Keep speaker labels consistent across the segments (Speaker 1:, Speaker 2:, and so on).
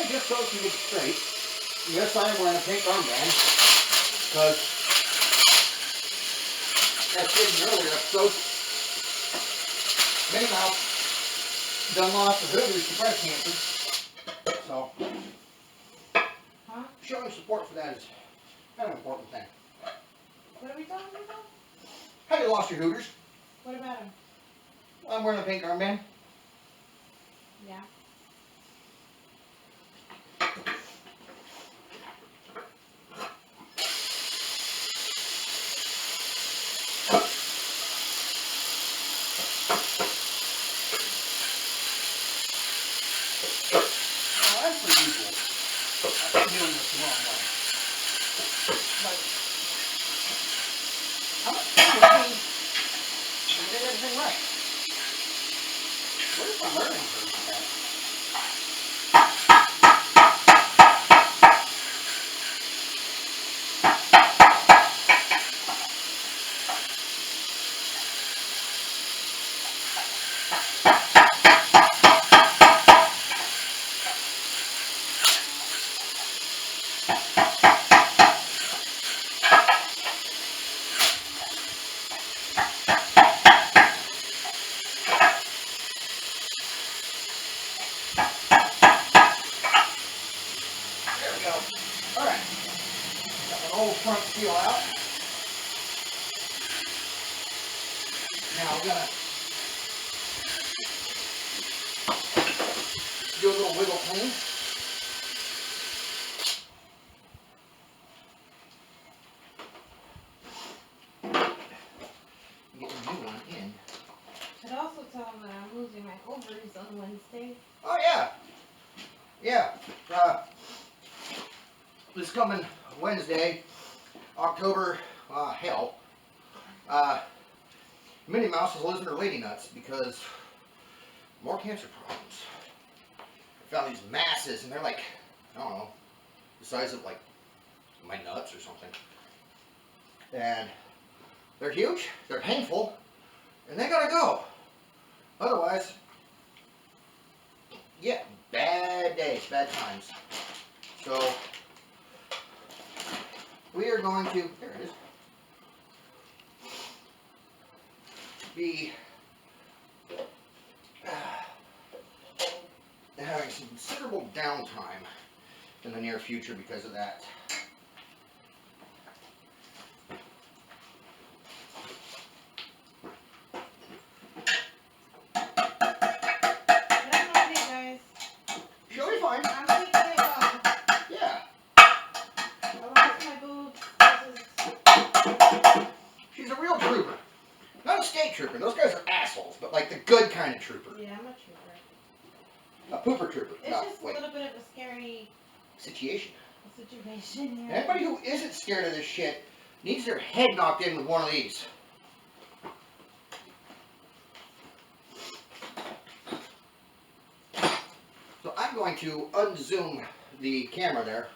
Speaker 1: And just so it can get straight, yes, I am wearing a pink armband, because as stated in earlier episodes, Minnie Mouse done lost the Hooters to breast cancer. So,
Speaker 2: Huh?
Speaker 1: showing support for that is kind of an important thing.
Speaker 2: What are we talking about?
Speaker 1: How you lost your Hooters?
Speaker 2: What about him?
Speaker 1: I'm wearing a pink armband.
Speaker 2: Yeah.
Speaker 1: Well, as per usual, I've been doing this the wrong way. But I'm not saying I did everything right. What if I'm learning from that? There we go. Alright. Got my old front seal out. Now we're gonna do a little wiggle clean. Get a new one in.
Speaker 2: Should also tell him that I'm losing my ovaries on Wednesday.
Speaker 1: Oh yeah. Yeah. This coming Wednesday, October, hell, Minnie Mouse is losing her lady nuts because more cancer problems. I found these masses and they're like, I don't know, the size of like my nuts or something. And they're huge, they're painful, and they gotta go. Otherwise, yeah, bad days, bad times. So, we are going to, there it is, be having some considerable downtime in the near future because of that.
Speaker 2: That's okay, guys.
Speaker 1: She'll be fine.
Speaker 2: I'm taking it well.
Speaker 1: Yeah.
Speaker 2: I lost my boobs.
Speaker 1: She's a real trooper. Not a state trooper. Those guys are assholes, but like the good kind of trooper.
Speaker 2: Yeah, I'm a trooper.
Speaker 1: A pooper trooper.
Speaker 2: It's
Speaker 1: No,
Speaker 2: just a
Speaker 1: wait.
Speaker 2: little bit of a scary
Speaker 1: Situation.
Speaker 2: situation. Yeah.
Speaker 1: Anybody who isn't scared of this shit needs their head knocked in with one of these. So I'm going to unzoom the camera there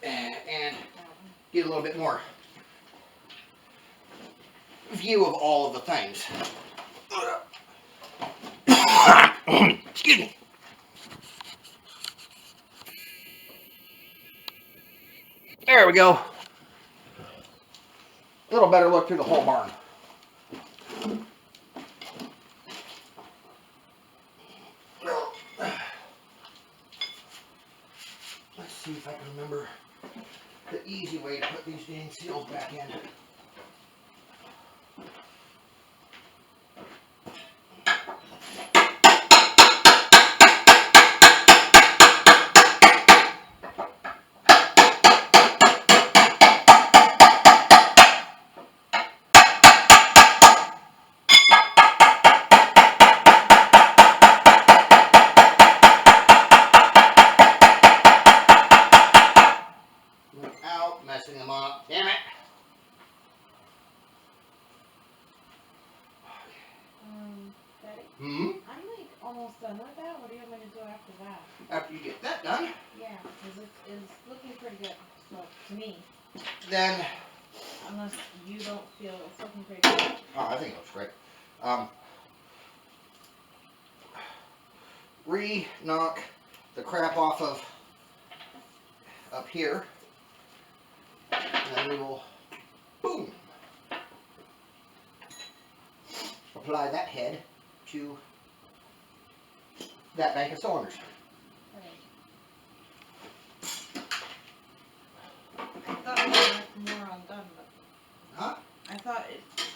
Speaker 1: and get a little bit more view of all of the things. Excuse me. There we go. A little better look through the whole barn. Let's see if I can remember the easy way to put these dang seals back in. Without messing them up. Damn it.
Speaker 2: Daddy,
Speaker 1: Hmm?
Speaker 2: I'm like almost done with that. What do you want me to do after that?
Speaker 1: After you get that done,
Speaker 2: Yeah, because it's looking pretty good. So, to me.
Speaker 1: then,
Speaker 2: Unless you don't feel it's looking pretty good.
Speaker 1: oh, I think it looks great. Re-knock the crap off of up here. And then we will, boom, apply that head to that bank of cylinders.
Speaker 2: I thought I had left more undone, but
Speaker 1: Huh?
Speaker 2: I thought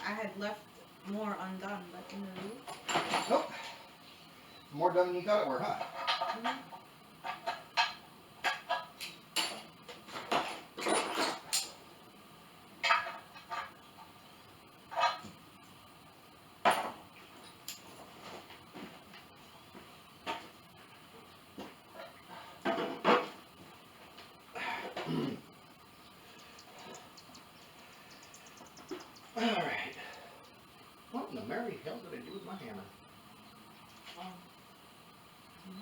Speaker 2: I had left more undone, but no.
Speaker 1: Nope. More done than you thought it were, huh?
Speaker 2: Mhm.
Speaker 1: Alright. What in the merry hell did I do with my hammer?
Speaker 2: You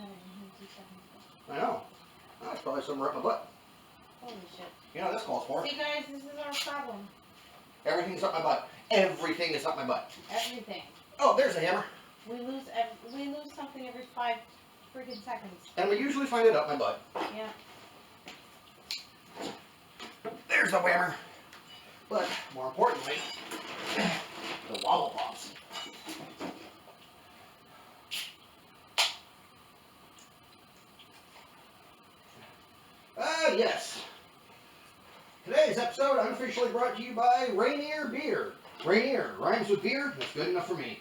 Speaker 2: had it in here 2 seconds ago.
Speaker 1: I know. Oh, it's probably somewhere up my butt.
Speaker 2: Holy shit.
Speaker 1: You know what this calls for?
Speaker 2: See guys, this is our problem.
Speaker 1: Everything's up my butt. Everything is up my butt.
Speaker 2: Everything.
Speaker 1: Oh, there's a hammer.
Speaker 2: We lose something every 5 freaking seconds.
Speaker 1: And we usually find it up my butt.
Speaker 2: Yeah.
Speaker 1: There's the whammer. But, more importantly, the wobble pops. Yes. Today's episode unofficially brought to you by Rainier Beer. Rainier rhymes with beer. That's good enough for me.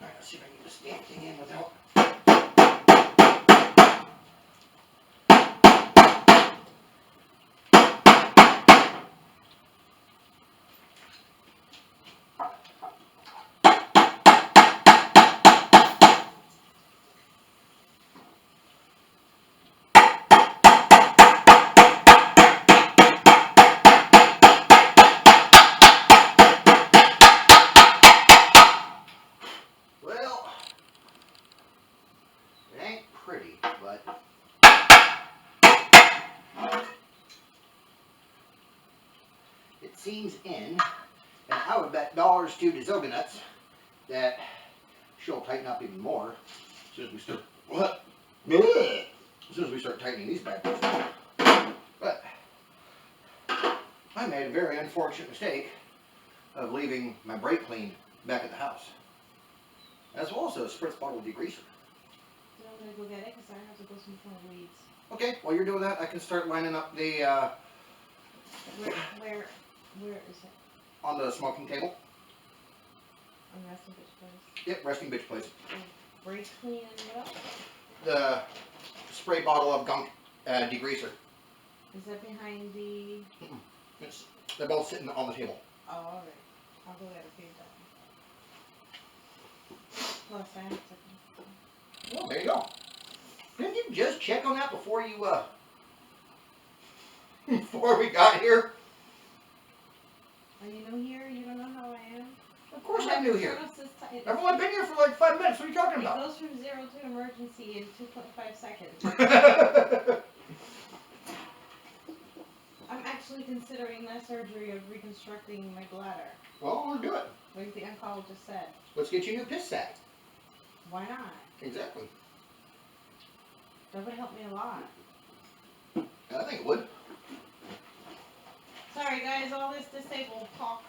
Speaker 1: Alright, let's see if I can get this damn thing in without. Well, it ain't pretty, but it seems in, and I would bet dollars to Dezoganuts that she'll tighten up even more as soon as we start. What? As soon as we start tightening these bad boys. But I made a very unfortunate mistake of leaving my brake clean back at the house, as well as a spritz bottle of degreaser.
Speaker 2: So I'm gonna go get it because I have to go some more weeds.
Speaker 1: Okay, while you're doing that, I can start lining up the
Speaker 2: Where is it?
Speaker 1: on the smoking table.
Speaker 2: On resting bitch place.
Speaker 1: Yep, resting bitch place.
Speaker 2: Brake clean and what else?
Speaker 1: The spray bottle of gunk degreaser.
Speaker 2: Is that behind the?
Speaker 1: They're both sitting on the table.
Speaker 2: Oh, alright. I'll go get it for you then. Plus I have to.
Speaker 1: Well, there you go. Didn't you just check on that before you before we got here?
Speaker 2: Are you new here? You don't know how I am?
Speaker 1: Of course I'm new here.
Speaker 2: It
Speaker 1: I've only been here for like 5 minutes. What are you talking about?
Speaker 2: goes from 0 to emergency in 2.5 seconds. I'm actually considering that surgery of reconstructing my bladder,
Speaker 1: Well, we'll do it.
Speaker 2: like the oncologist said.
Speaker 1: Let's get you a new piss sack.
Speaker 2: Why not?
Speaker 1: Exactly.
Speaker 2: That would help me a lot.
Speaker 1: I think it would.
Speaker 2: Sorry guys, all this disabled talk.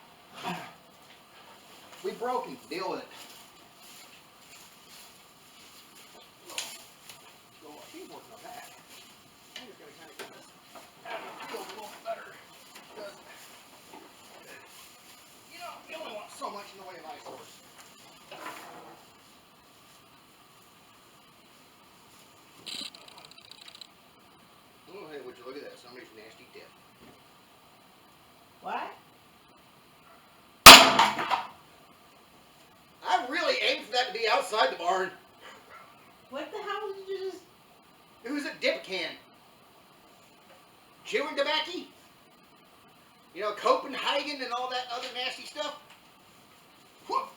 Speaker 1: We broke it. Deal with it. So she's working on that. I'm just gonna kind of get this feel a little better because you only want so much in the way of eyesores. Oh, hey, would you look at that? Somebody's nasty dip.
Speaker 2: What?
Speaker 1: I really aimed for that to be outside the barn.
Speaker 2: What the hell did you just...
Speaker 1: It was a dip can. Chewing tobacco. You know, Copenhagen and all that other nasty stuff. Whoop.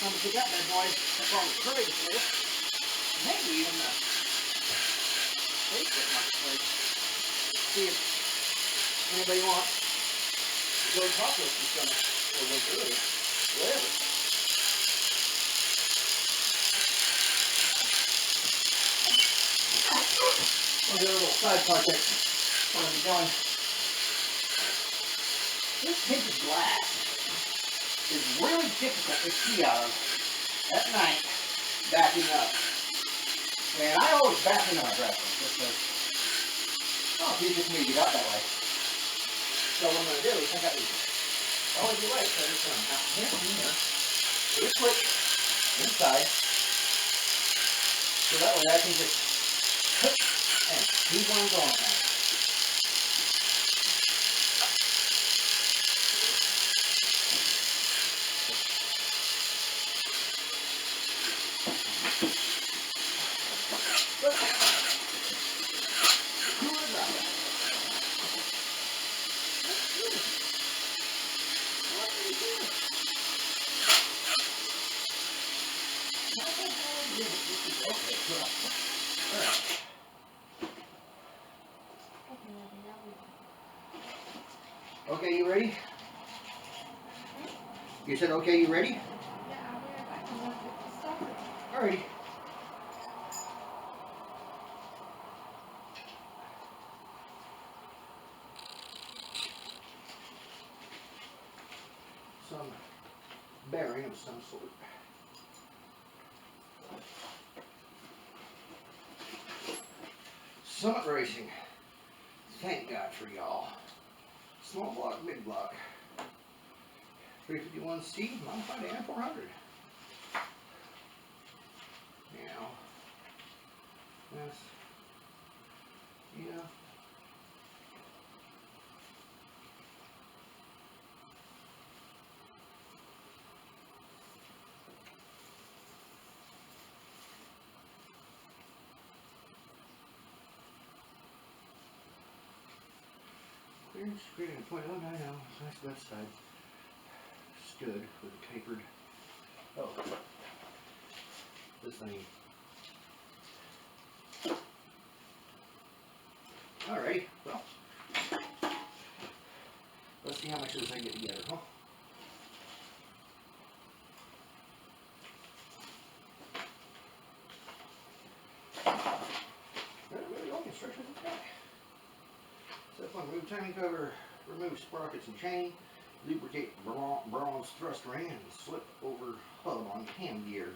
Speaker 1: Time to put that bad boy up on the Craig's list. Maybe even the Facebook Marketplace. See if anybody wants to go talk with this summer or winter or whatever. I'll do a little side project. What I'm doing. This tinted glass is really difficult to see out of at night, backing up. And I always back into my dressing just because, oh, it's easier for me to get out that way. So what I'm going to do is I got these LED lights that are from out here and here. With a switch inside. So that way I can just cook and keep on going now. Okay, you ready? You said, okay, you ready?
Speaker 2: Yeah, I'll be right back. I'm gonna put the stuff in.
Speaker 1: Alrighty. Some bearing of some sort. Summit Racing. Thank God for y'all. Small block, big block. 351C, modified AM 400. Now, yes, yeah. Clearance creating a point. Oh, no, no. Nice left side. Stood with a tapered. Oh, this thing. Alrighty, well, let's see how much of this I get together, huh? Really all the instructions is back. Step 1, remove timing cover, remove sprockets and chain, lubricate bronze thrust ring, and slip over hub on cam gear.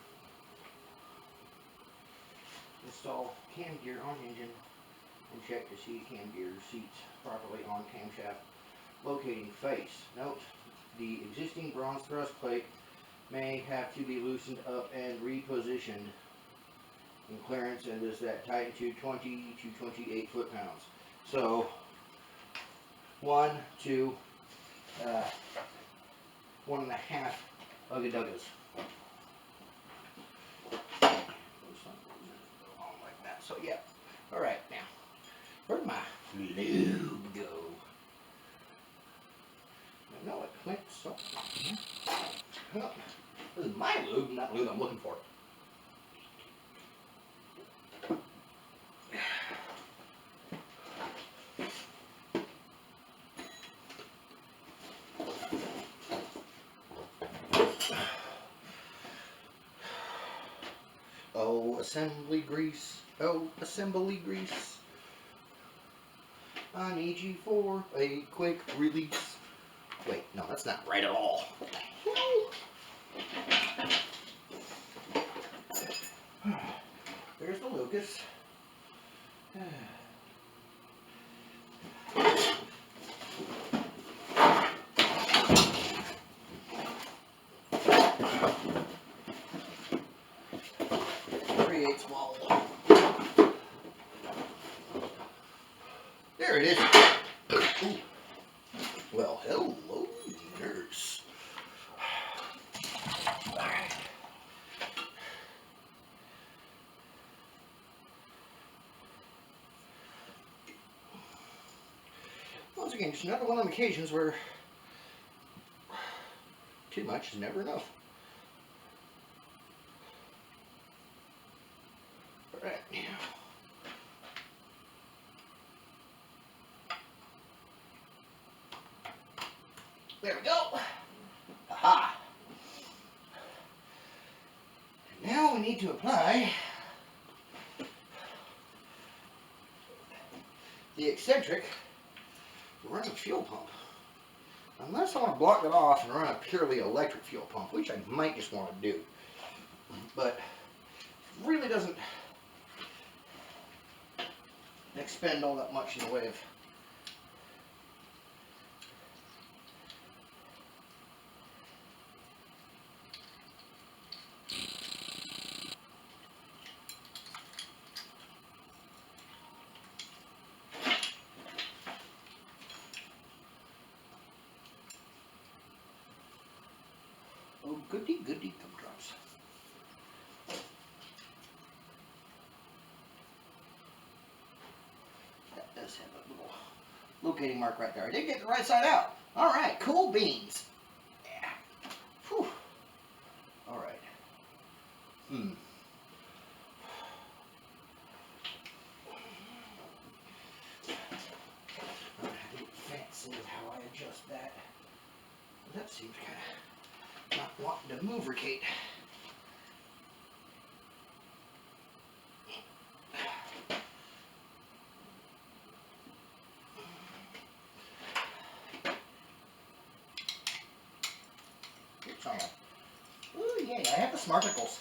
Speaker 1: Install cam gear on engine and check to see cam gear seats properly on camshaft locating face. Note, the existing bronze thrust plate may have to be loosened up and repositioned in clearance, and is that tightened to 20 to 28 foot-pounds. So 1 to 1.5 ugga-duggas. Like that. So yeah. All right, now where'd my lube go? I know it went so. Well, this is my lube, not lube I'm looking for. Oh, assembly grease. Oh, assembly grease. I need you for a quick release. Wait, no, that's not right at all. What the hell? There's the Lucas. Creates wall. There it is. Ooh. Well, hello, nurse. Alright. Once again, just another one of them occasions where too much is never enough. Alright, now. There we go. Aha. Now we need to apply the eccentric to run the fuel pump. Unless I want to block it off and run a purely electric fuel pump, which I might just want to do. But it really doesn't expend all that much in the way of oh goody goody gumdrops. That does have a little locating mark right there. I did get the right side out. Alright, cool beans. Yeah. Whew. Alright. I'm gonna have to get fancy with how I adjust that. That seems kind of not wanting to lubricate. Oops, all right. Ooh, yeah, I have the smarticles.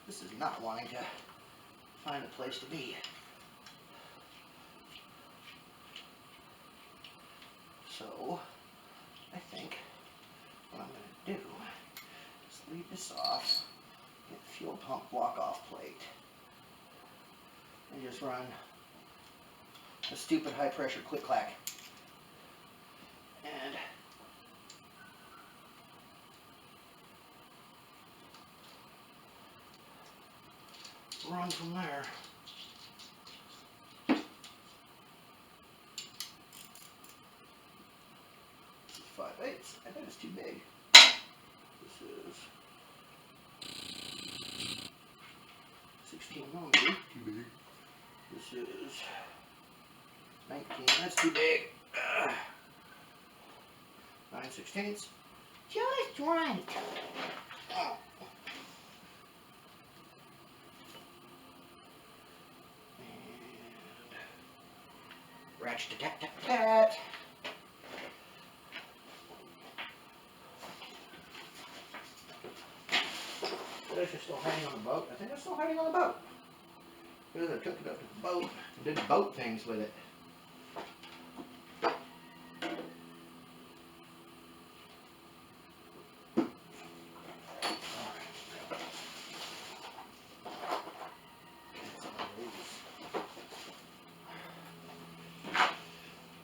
Speaker 1: This is not wanting to find a place to be. So, I think what I'm going to do is leave this off, get the fuel pump block off plate, and just run a stupid high pressure click clack. And run from there. 5/8. I think it's too big. This is 16 millimeter. Too big. This is 19. That's too big. 9/16. Just right. Oh. And ratchet tap tap tap. Is it still hanging on the boat? I think it's still hanging on the boat. Because I took it up to the boat and did boat things with it.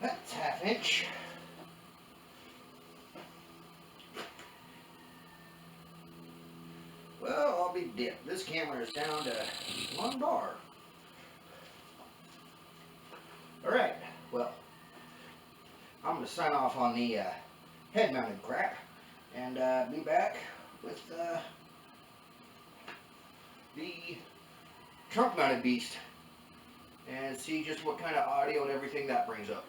Speaker 1: That's 1/2 inch. Well, I'll be dipped. This camera is down to 1 bar. Alright, well, I'm going to sign off on the head-mounted crap and be back with the trunk-mounted beast and see just what kind of audio and everything that brings up.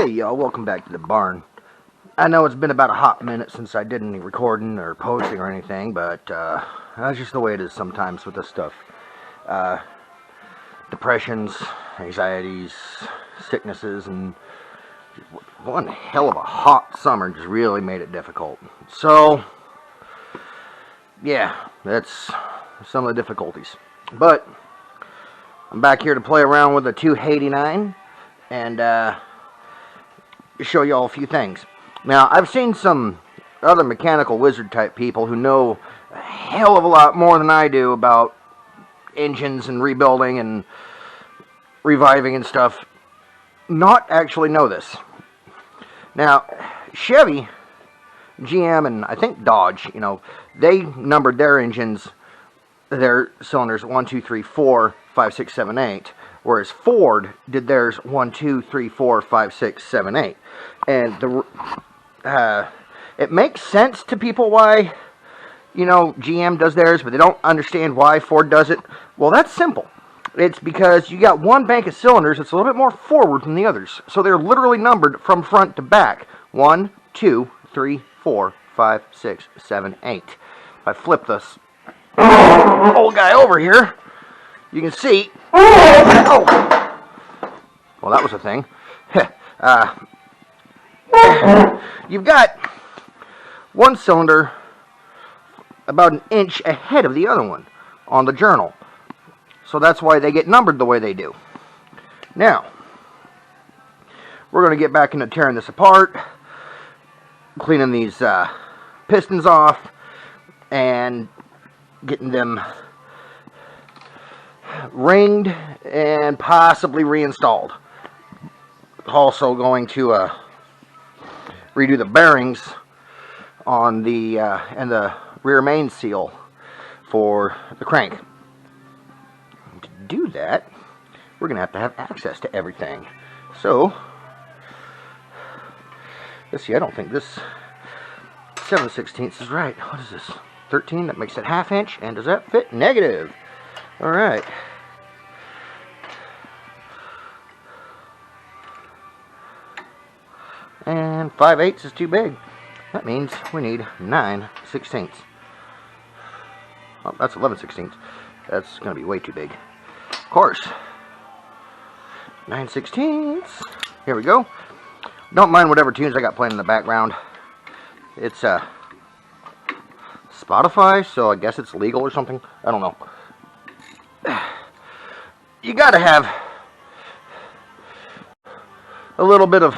Speaker 3: Hey y'all, welcome back to the barn. I know it's been about a hot minute since I did any recording or posting or anything, but that's just the way it is sometimes with this stuff. Depressions, anxieties, sicknesses, and one hell of a hot summer just really made it difficult. So, yeah, that's some of the difficulties. But I'm back here to play around with the 289 and show y'all a few things. Now, I've seen some other mechanical wizard type people who know a hell of a lot more than I do about engines and rebuilding and reviving and stuff not actually know this. Now, Chevy, GM, and I think Dodge, you know, they numbered their engines, their cylinders 1, 2, 3, 4, 5, 6, 7, 8, whereas Ford did theirs 1, 2, 3, 4, 5, 6, 7, 8. And it makes sense to people why, you know, GM does theirs, but they don't understand why Ford does it. Well, that's simple. It's because you got one bank of cylinders that's a little bit more forward than the others. So they're literally numbered from front to back. 1, 2, 3, 4, 5, 6, 7, 8. If I flip this old guy over here, you can see. Oh! Well, that was a thing. You've got one cylinder about an inch ahead of the other one on the journal. So that's why they get numbered the way they do. Now, we're going to get back into tearing this apart, cleaning these pistons off, and getting them ringed and possibly reinstalled. Also going to redo the bearings on the and the rear main seal for the crank. To do that, we're going to have access to everything. So, let's see, I don't think this 7/16 is right. What is this? 13, that makes it ½ inch. And does that fit? Negative. Alright. And 5/8 is too big. That means we need 9/16. Oh, that's 11/16. That's going to be way too big. Of course. 9/16. Here we go. Don't mind whatever tunes I got playing in the background. It's Spotify, so I guess it's legal or something. I don't know. You got to have a little bit of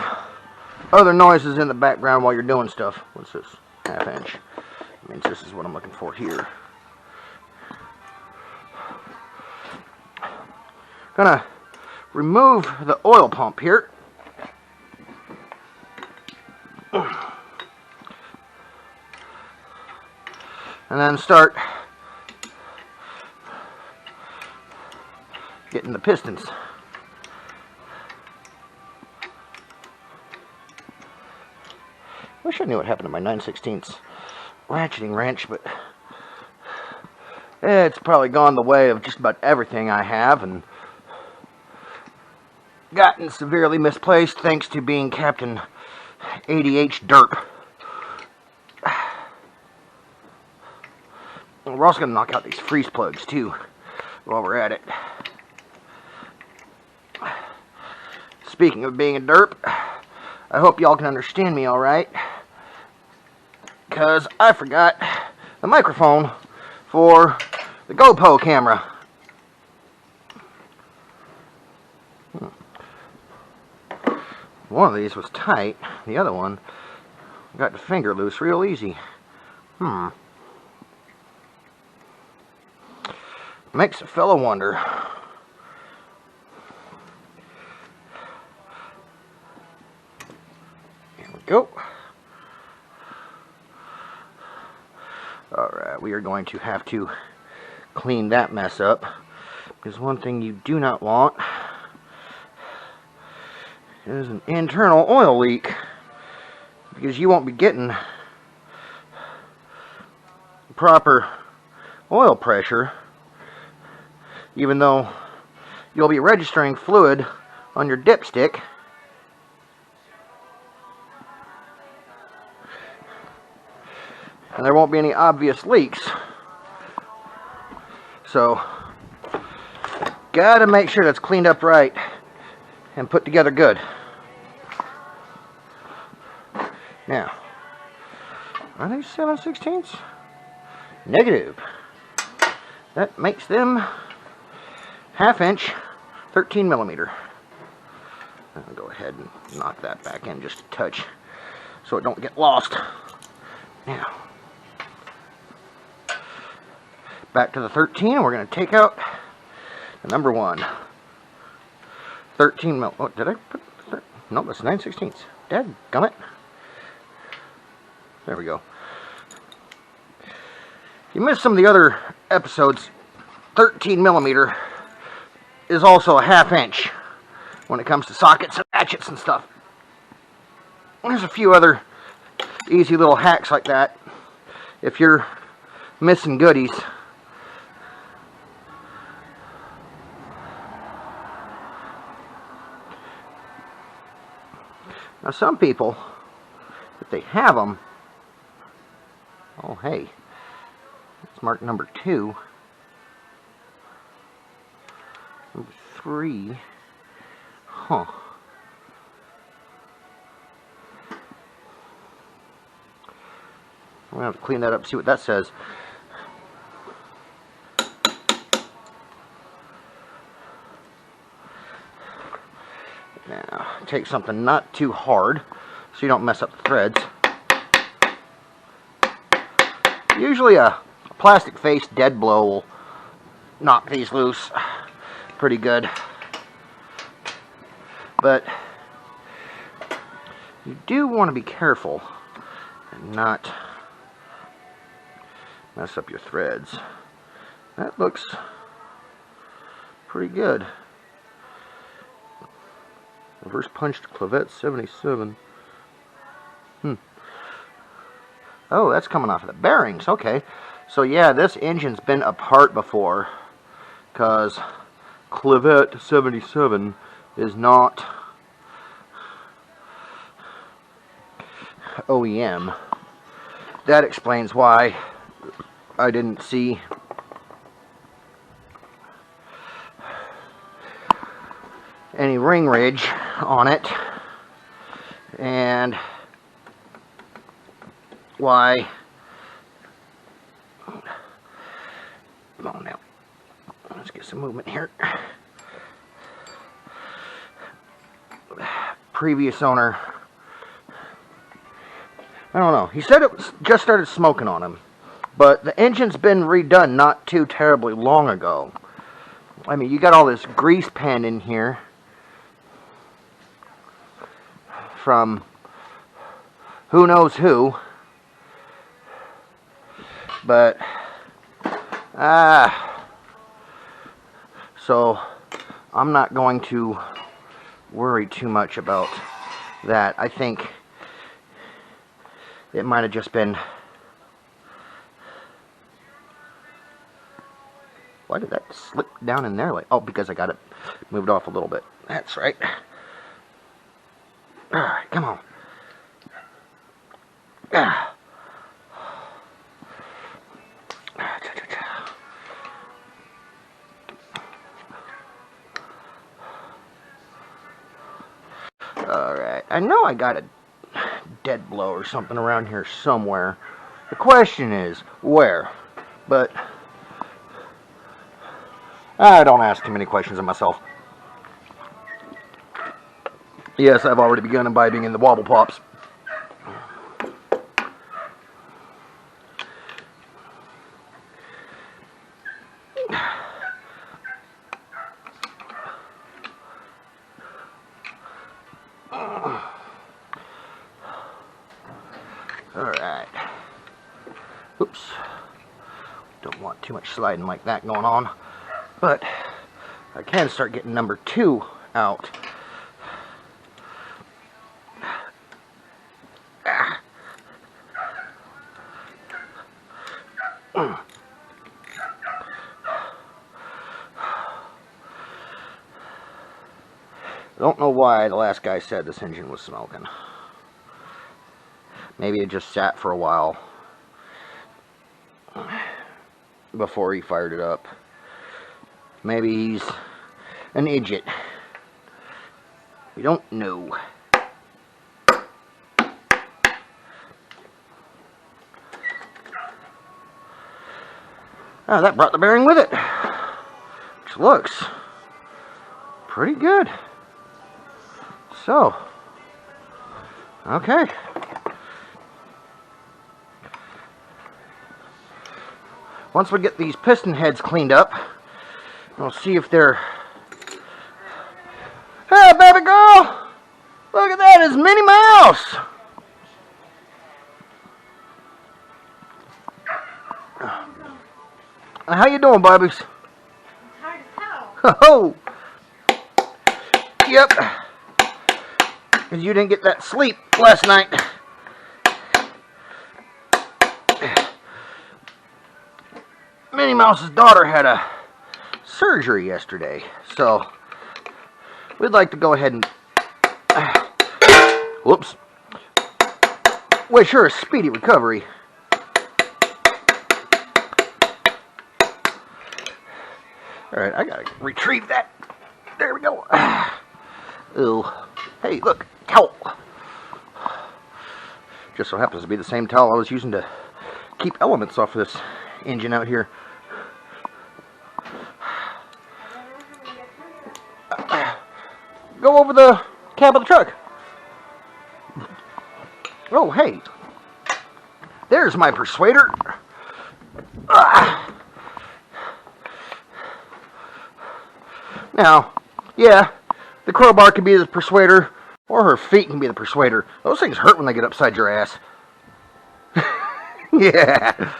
Speaker 3: other noises in the background while you're doing stuff. What's this? ½ inch. Means this is what I'm looking for here. Gonna remove the oil pump here. And then start getting the pistons. Wish I knew what happened to my 9/16 ratcheting wrench, but it's probably gone the way of just about everything I have and gotten severely misplaced thanks to being Captain ADH Derp. We're also going to knock out these freeze plugs too while we're at it. Speaking of being a derp, I hope y'all can understand me alright, because I forgot the microphone for the GoPro camera. One of these was tight, the other one got the finger loose real easy. Makes a fellow wonder. Here we go. Alright, we are going to have to clean that mess up, because one thing you do not want is an internal oil leak, because you won't be getting proper oil pressure, even though you'll be registering fluid on your dipstick and there won't be any obvious leaks. So, gotta make sure that's cleaned up right and put together good. Now, are they 7/16? Negative. That makes them 1/2 inch, 13 millimeter. I'll go ahead and knock that back in just a touch so it don't get lost. Now, back to the 13. We're going to take out the number 1. 13 mil. Oh, did I put? No, that's 9/16. Dadgummit. There we go. If you missed some of the other episodes, 13 millimeter is also a 1/2 inch when it comes to sockets and ratchets and stuff. There's a few other easy little hacks like that if you're missing goodies. Now some people, if they have them, oh hey, it's marked number 2, number 3, huh. I'm going to have to clean that up, see what that says. Now, take something not too hard so you don't mess up the threads. Usually a plastic face dead blow will knock these loose pretty good. But you do want to be careful and not mess up your threads. That looks pretty good. Reverse punched clavette 77. Oh, that's coming off of the bearings. Okay. So yeah, this engine's been apart before, because clavette 77 is not OEM. That explains why I didn't see any ring ridge on it, and why, come on now, let's get some movement here. Previous owner, I don't know, he said it was just started smoking on him, but the engine's been redone not too terribly long ago. I mean, you got all this grease pen in here from who knows who, but so I'm not going to worry too much about that. I think it might have just been, why did that slip down in there? Like, oh, because I got it moved off a little bit. That's right. Alright, come on. Alright, I know I got a dead blow or something around here somewhere. The question is, where? But I don't ask too many questions of myself. Yes, I've already begun imbibing in the wobble pops. Alright. Oops. Don't want too much sliding like that going on. But I can start getting number 2 out. I don't know why the last guy said this engine was smoking. Maybe it just sat for a while before he fired it up. Maybe he's an idiot. We don't know. That brought the bearing with it, which looks pretty good. So, okay. Once we get these piston heads cleaned up, we'll see if they're... Hey, baby girl! Look at that, it's Minnie Mouse! How you doing, Barbies?
Speaker 2: Hard as hell.
Speaker 3: Oh! Yep. Because you didn't get that sleep last night. Minnie Mouse's daughter had a surgery yesterday, so we'd like to go ahead and whoops, wish her a speedy recovery. Alright, I gotta retrieve that. There we go. Oh, hey, look, towel. Just so happens to be the same towel I was using to keep elements off of this engine out here. Go over the cab of the truck. Oh, hey. There's my persuader. Now, yeah, the crowbar can be the persuader, or her feet can be the persuader. Those things hurt when they get upside your ass. Yeah.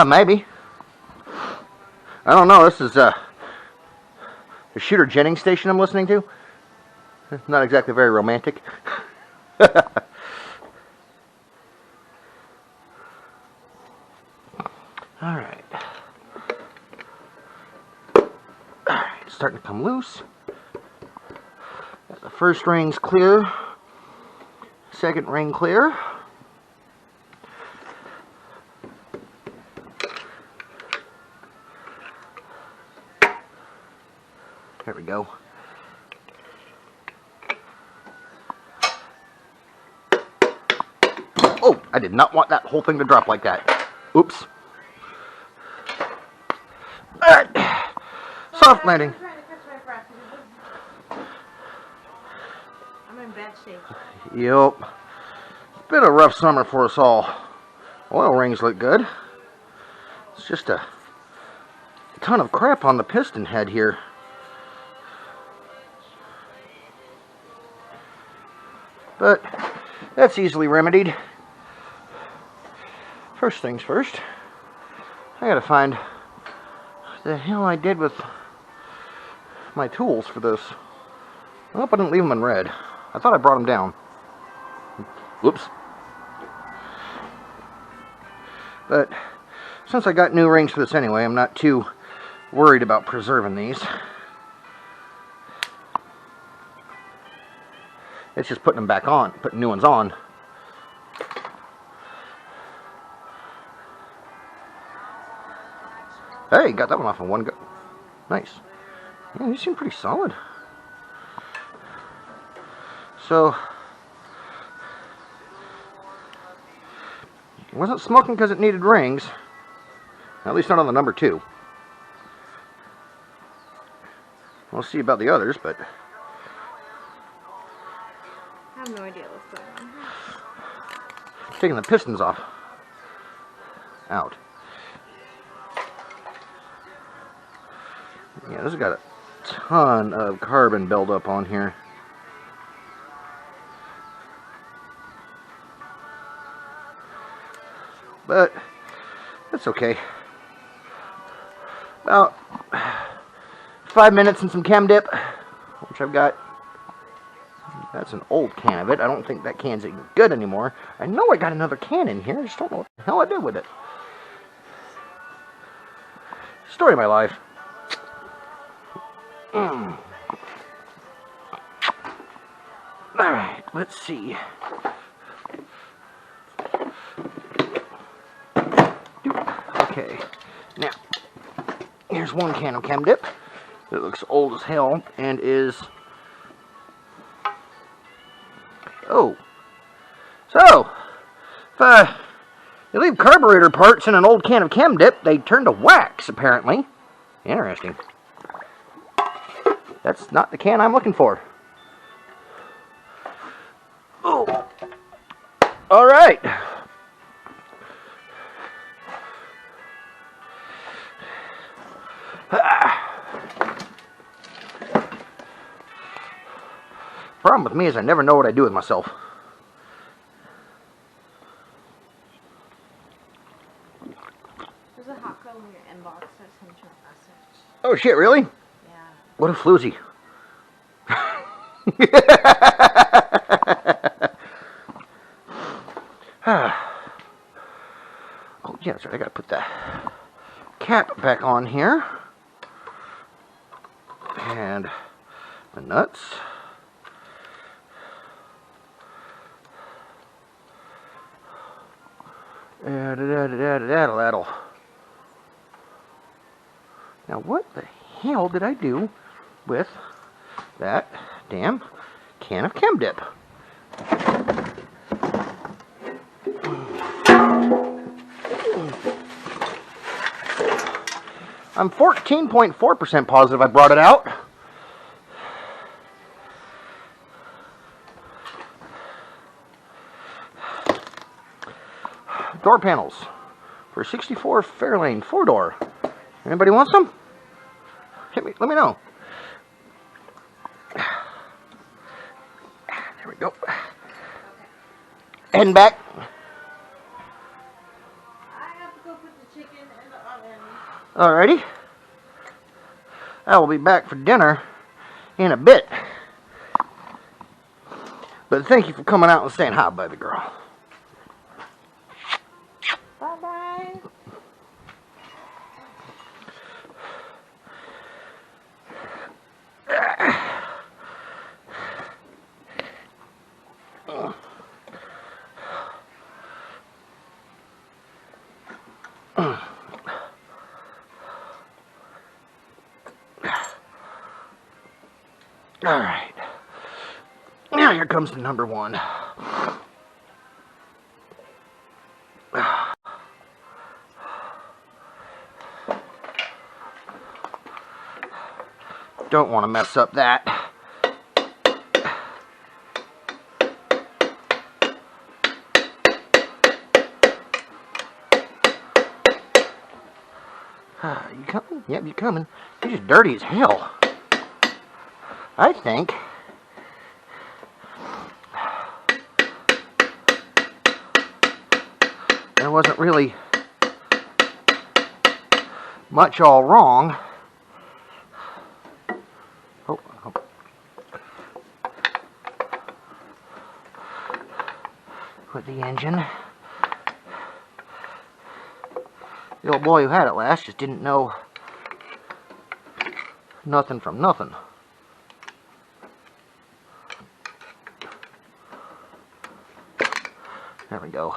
Speaker 3: Maybe. I don't know. This is the Shooter Jennings station I'm listening to. Not exactly very romantic. Alright. Alright, it's starting to come loose. Got the first ring's clear. Second ring clear. There we go. Oh, I did not want that whole thing to drop like that. Oops. Alright. Soft landing.
Speaker 2: I'm in bad shape.
Speaker 3: Yep. It's been a rough summer for us all. Oil rings look good. It's just a ton of crap on the piston head here. But that's easily remedied. First things first, I gotta find what the hell I did with my tools for this. I hope I didn't leave them in red. I thought I brought them down. Whoops. But since I got new rings for this anyway, I'm not too worried about preserving these. It's just putting them back on, putting new ones on. Hey, got that one off in one go. Nice. Yeah, you seem pretty solid. So, it wasn't smoking because it needed rings. At least not on the number 2. We'll see about the others, but
Speaker 2: I have no idea what's going on.
Speaker 3: taking the pistons off. Out. Yeah, this has got a ton of carbon buildup on here. But that's okay. About 5 minutes and some chem dip, which I've got. That's an old can of it. I don't think that can's even good anymore. I know I got another can in here. I just don't know what the hell I did with it. Story of my life. let's see. Okay, now, here's one can of Chem Dip that looks old as hell and is... Oh. So, if you leave carburetor parts in an old can of Chem Dip, they turn to wax, apparently. Interesting. That's not the can I'm looking for. Oh. Alright. Problem with me is I never know what I do with myself.
Speaker 2: There's a hot girl in your inbox that sent you a message.
Speaker 3: Oh shit, really?
Speaker 2: Yeah.
Speaker 3: What a floozy. Oh yeah, that's right, I gotta put the cap back on here. And the nuts. Daddle. Now what the hell did I do with that damn can of Chem Dip? I'm 14.4% positive I brought it out. Door panels for 64 Fairlane 4-door. Anybody want some? Hit me, let me know. There we go. Heading back.
Speaker 2: I have to go put the chicken in the oven.
Speaker 3: Alrighty. I will be back for dinner in a bit. But thank you for coming out and saying hi, baby girl.
Speaker 2: Bye-bye.
Speaker 3: Alright. Now here comes the number one. Don't want to mess up that. You coming? Yep, you coming. You're just dirty as hell. I think there wasn't really much all wrong. Oh. With the engine. The old boy who had it last just didn't know nothing from nothing. There we go.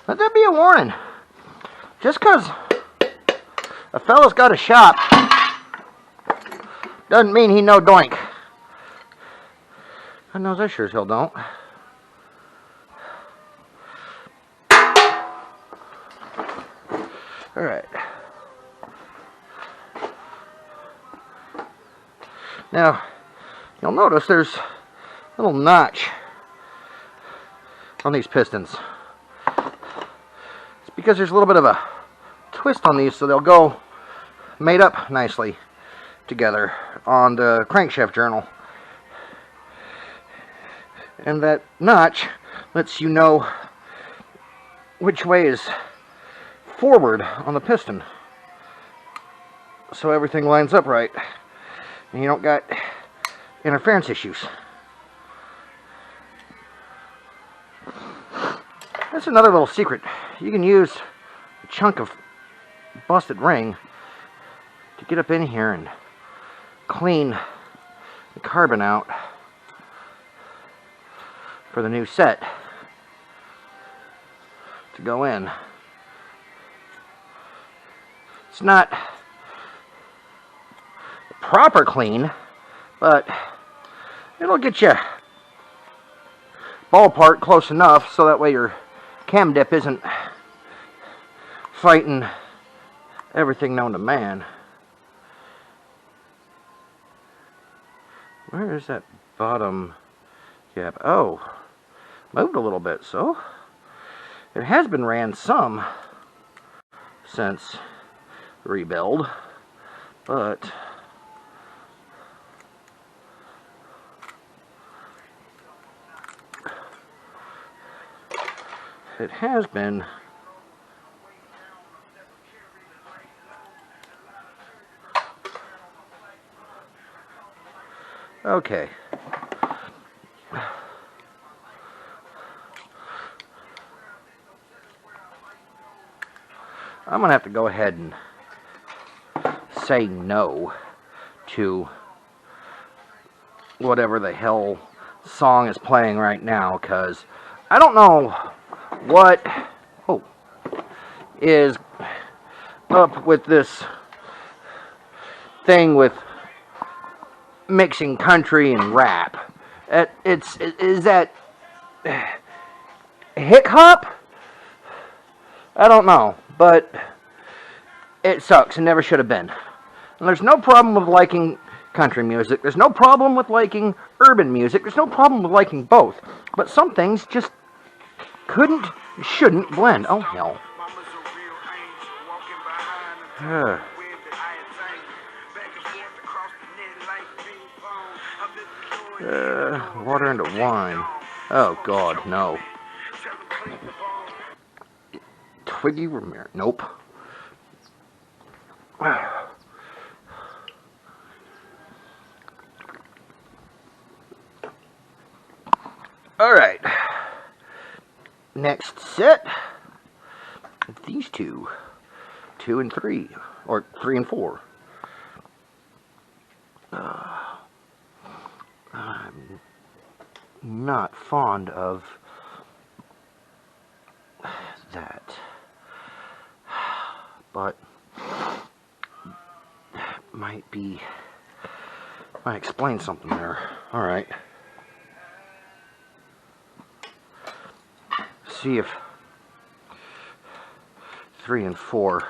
Speaker 3: Let that be a warning. Just because a fella's got a shop doesn't mean he no doink. God knows I sure as hell don't. Alright. Now, you'll notice there's a little notch on these pistons. It's because there's a little bit of a twist on these, so they'll go made up nicely together on the crankshaft journal. And that notch lets you know which way is forward on the piston, so everything lines up right and you don't got interference issues. That's another little secret. You can use a chunk of busted ring to get up in here and clean the carbon out for the new set to go in. It's not proper clean, but it'll get you ballpark close enough so that way your cam dip isn't fighting everything known to man. Where is that bottom cap? Oh, moved a little bit, so it has been ran some since rebuild, but it has been okay. I'm gonna have to go ahead and say no to whatever the hell song is playing right now, because I don't know what is up with this thing with mixing country and rap. Is that hip hop? I don't know, but it sucks and never should have been. And there's no problem with liking country music. There's no problem with liking urban music. There's no problem with liking both. But some things just shouldn't blend. Oh, hell. Water into wine. Oh, God, no. Twiggy Ramirez. Nope. Alright. Next set. These two. 2 and 3. Or 3 and 4. I'm not fond of that. But might explain something there. Alright. See if 3 and 4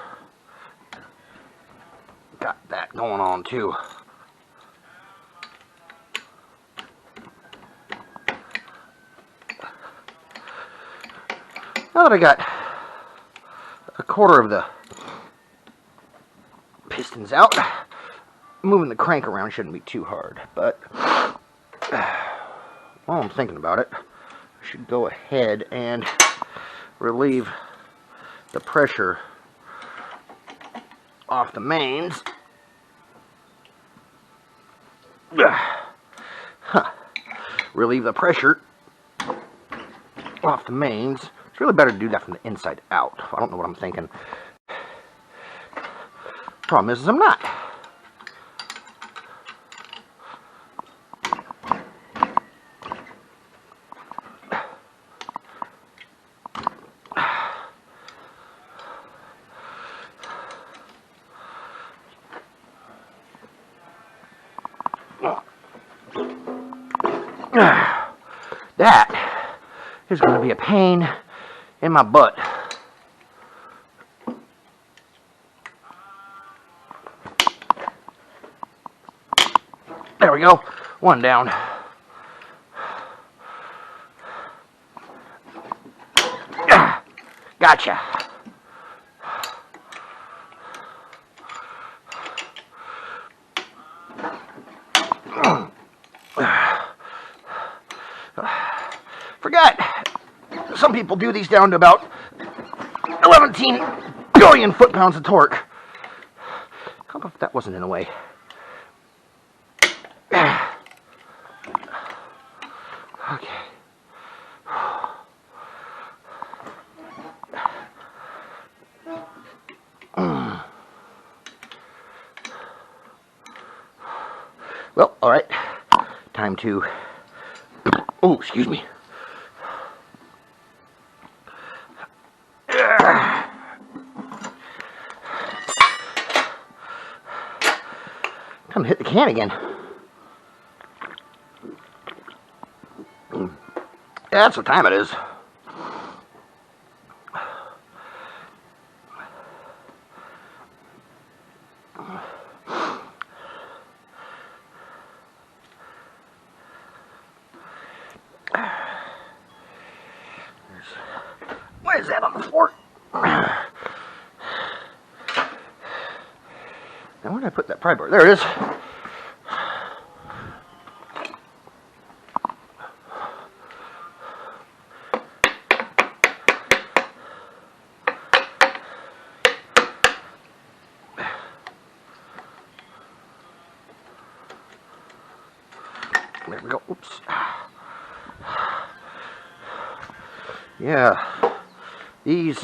Speaker 3: got that going on too. Now that I got a quarter of the pistons out, moving the crank around shouldn't be too hard, but while I'm thinking about it, I should go ahead and relieve the pressure off the mains. Relieve the pressure off the mains. It's really better to do that from the inside out. I don't know what I'm thinking. Problem is I'm not. That is going to be a pain in my butt. There we go. One down. Gotcha. Forgot. Some people do these down to about 11 billion foot-pounds of torque. How about if that wasn't in the way? Okay. to... Oh, excuse me. Time to hit the can again. That's what time it is. What is that on the fork? Now, where did I put that pry bar? There it is. There we go. Oops. Yeah. These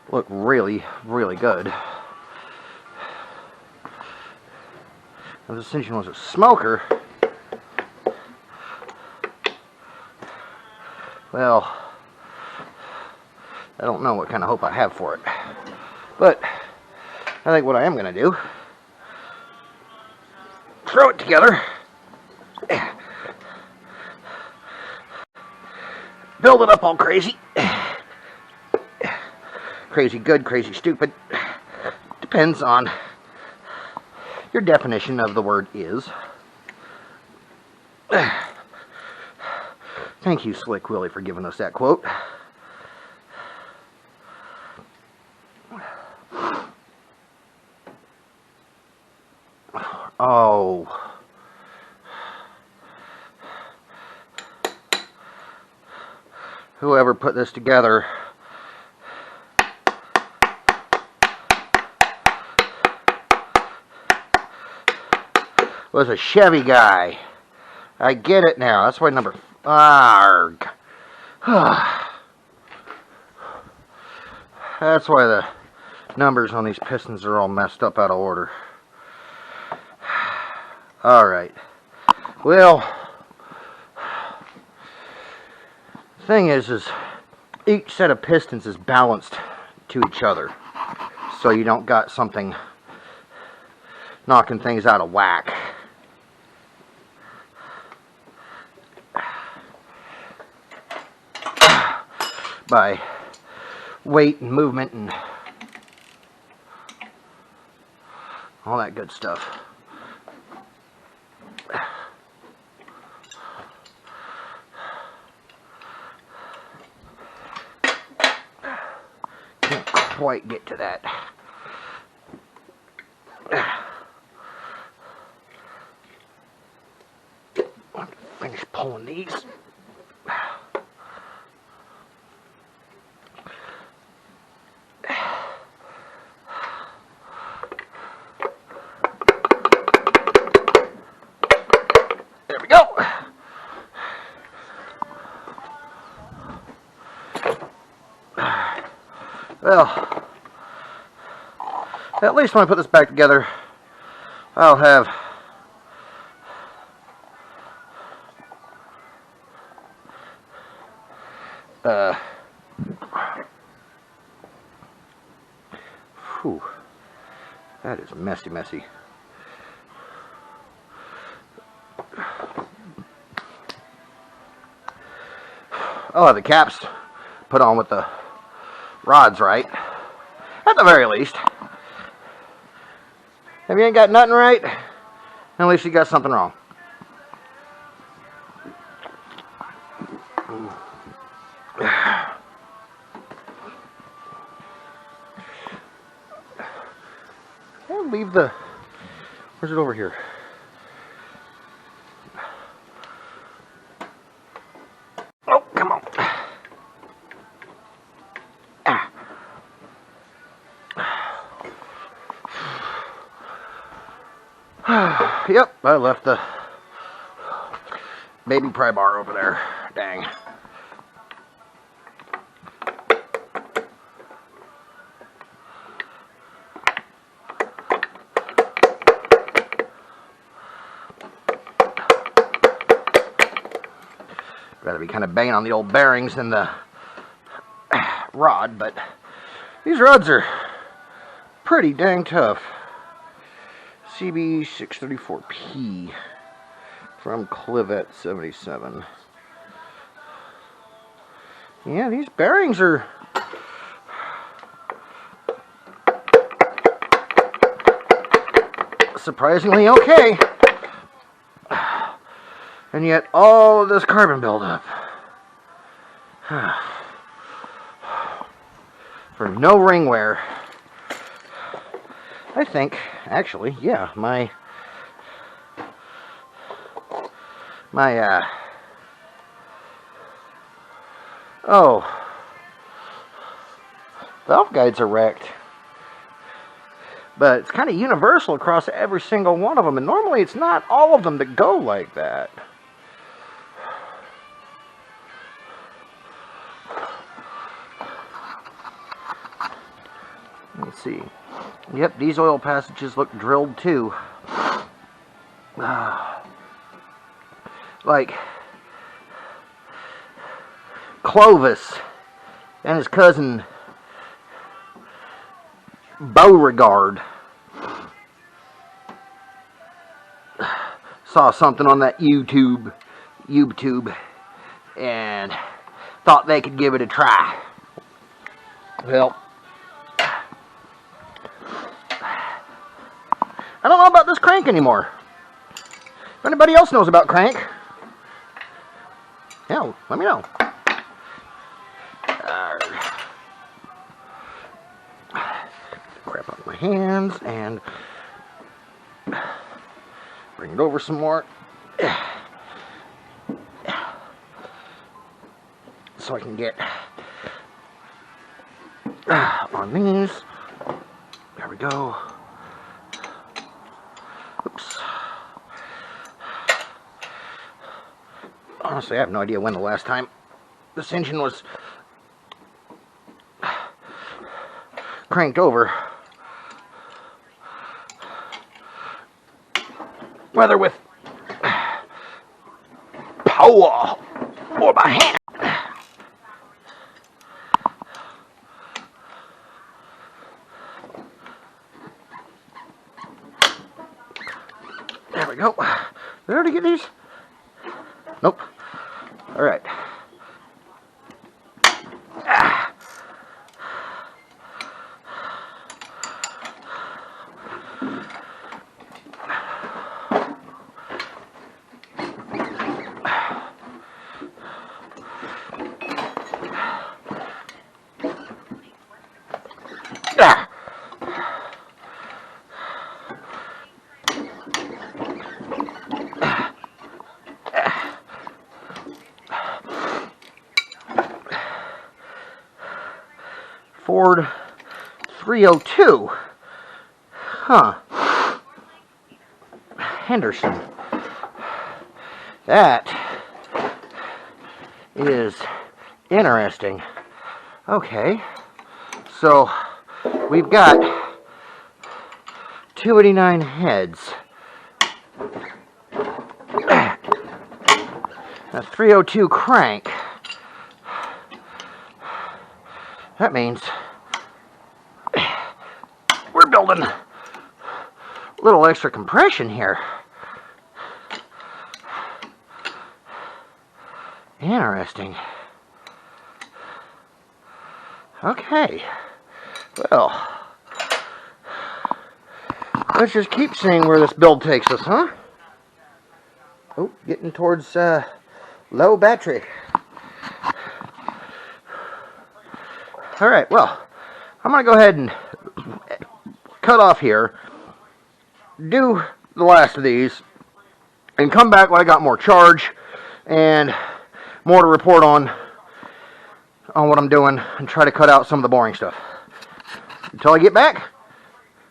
Speaker 3: look really, really good. Now, this Ascension was a smoker. Well, I don't know what kind of hope I have for it. But I think what I am going to do, throw it together, build it up all crazy. Crazy good, crazy stupid. Depends on your definition of the word is. Thank you, Slick Willie, for giving us that quote. Oh. Whoever put this together was a Chevy guy. I get it now. That's why number... Arg. That's why the numbers on these pistons are all messed up out of order. Alright. Well, the thing is each set of pistons is balanced to each other. So you don't got something knocking things out of whack. By weight and movement and all that good stuff. Can't quite get to that. I'll finish pulling these. There we go. Well, at least when I put this back together, I'll have whew, that is messy, messy. I'll have the caps put on with the rods right, at the very least. If you ain't got nothing right, at least you got something wrong. I'll leave the... Where's it over here? Oh, come on. Yep, I left the baby pry bar over there. Dang. be kind of banging on the old bearings and the rod, but these rods are pretty dang tough. CB634P from Clivet 77. Yeah, these bearings are surprisingly okay. And yet all of this carbon buildup for no ring wear. I think, actually, yeah, my valve guides are wrecked. But it's kind of universal across every single one of them, and normally it's not all of them that go like that. Let's see. Yep, these oil passages look drilled too. Like Clovis and his cousin Beauregard saw something on that YouTube and thought they could give it a try. Well, I don't know about this crank anymore. If anybody else knows about crank, yeah, let me know. Crap on my hands and bring it over some more so I can get on these. There we go. Oops. Honestly, I have no idea when the last time this engine was cranked over. Whether with power or by hand. There we go. Did I already get these? Nope. All right. Ford 302. Huh. Henderson. That is interesting. Okay. So we've got 289 heads. A 302 crank. That means we're building a little extra compression here. Interesting. Okay. Well, let's just keep seeing where this build takes us, huh? Oh, getting towards low battery. Alright, well, I'm going to go ahead and cut off here, do the last of these, and come back when I got more charge and more to report on what I'm doing and try to cut out some of the boring stuff. Until I get back,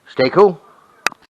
Speaker 3: stay cool.